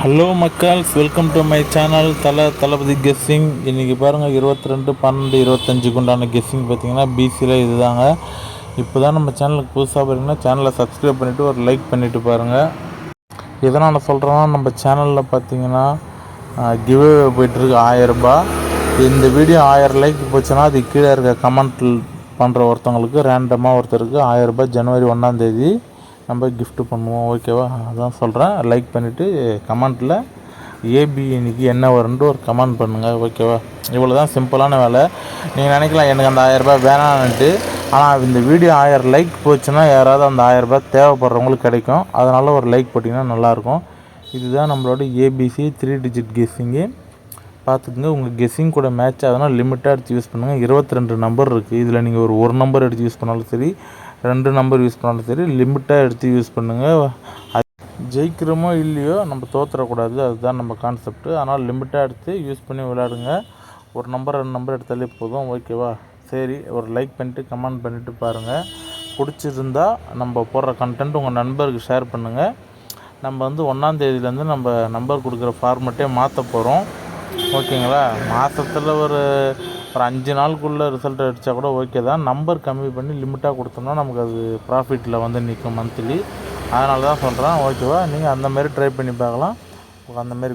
Hello மக்கள்ஸ், welcome to my channel Thalapathy guessing. இன்றைக்கி பாருங்கள் 22/12/25 உண்டான கெஸ்ஸிங் பார்த்தீங்கன்னா பிசியில் இதுதாங்க. இப்போ தான் நம்ம சேனலுக்கு புதுசாக பார்த்தீங்கன்னா சேனலை சப்ஸ்கிரைப் பண்ணிவிட்டு ஒரு லைக் பண்ணிவிட்டு பாருங்கள். எதனால் சொல்கிறோன்னா, நம்ம சேனலில் பார்த்தீங்கன்னா கிவ்வே போய்ட்டுருக்கு 1000 ரூபாய். இந்த வீடியோ 1000 லைக் போச்சுன்னா அது கீழே இருக்க கமெண்ட் பண்ணுற ஒருத்தவங்களுக்கு ரேண்டமாக ஒருத்தருக்கு 1000 ரூபாய் ஜனவரி 1ஆம் தேதி நம்ம கிஃப்ட் பண்ணுவோம். ஓகேவா? அதான் சொல்கிறேன். லைக் பண்ணிவிட்டு கமெண்ட்டில் ஏபி இன்னைக்கு என்ன வரும்னு ஒரு கமெண்ட் பண்ணுங்கள். ஓகேவா? இவ்வளோ தான் சிம்பிளான வேலை. நீங்கள் நினைக்கலாம் எனக்கு அந்த 1000 ரூபாய் வேணான்ட்டு. ஆனால் இந்த வீடியோ 1000 லைக் போச்சுன்னா யாராவது அந்த 1000 ரூபாய் தேவைப்படுறவங்களுக்கு கிடைக்கும். அதனால் ஒரு லைக் போட்டிங்கன்னா நல்லாயிருக்கும். இதுதான் நம்மளோட ஏபிசி 3 டிஜிட் கெஸ்ஸிங்கு. பார்த்துக்குங்க. உங்கள் கெஸ்ஸிங் கூட மேட்ச் ஆகுதுன்னா லிமிட்டாக எடுத்து யூஸ் பண்ணுங்கள். 22 நம்பர் இருக்குது. இதில் நீங்கள் ஒரு நம்பர் எடுத்து யூஸ் பண்ணாலும் சரி, 2 நம்பர் யூஸ் பண்ணாலும் சரி, லிமிட்டாக எடுத்து யூஸ் பண்ணுங்கள். ஜெயிக்கிறோமோ இல்லையோ நம்ம தோற்றக்கூடாது, அதுதான் நம்ம கான்செப்ட்டு. அதனால் லிமிட்டாக எடுத்து யூஸ் பண்ணி விளையாடுங்க. ஒரு நம்பர் 2 நம்பர் எடுத்தாலே போதும். ஓகேவா? சரி, ஒரு லைக் பண்ணிவிட்டு கமெண்ட் பண்ணிவிட்டு பாருங்கள். பிடிச்சிருந்தா நம்ம போடுற கண்டென்ட் உங்கள் நண்பருக்கு ஷேர் பண்ணுங்கள். நம்ம 1ஆம் தேதியிலேருந்து நம்ம நம்பர் கொடுக்குற ஃபார்மெட்டே மாற்ற போகிறோம். ஓகேங்களா? மாதத்தில் ஒரு 5 நாளுக்குள்ளே ரிசல்ட் அடித்தா கூட ஓகே தான். நம்பர் கம்மி பண்ணி லிமிட்டாக கொடுத்தோம்னா நமக்கு அது ப்ராஃபிட்டில் நிற்கும் மந்த்லி. அதனால தான் சொல்கிறேன். ஓகேவா? நீங்கள் அந்தமாரி ட்ரை பண்ணி பார்க்கலாம். அந்தமாரி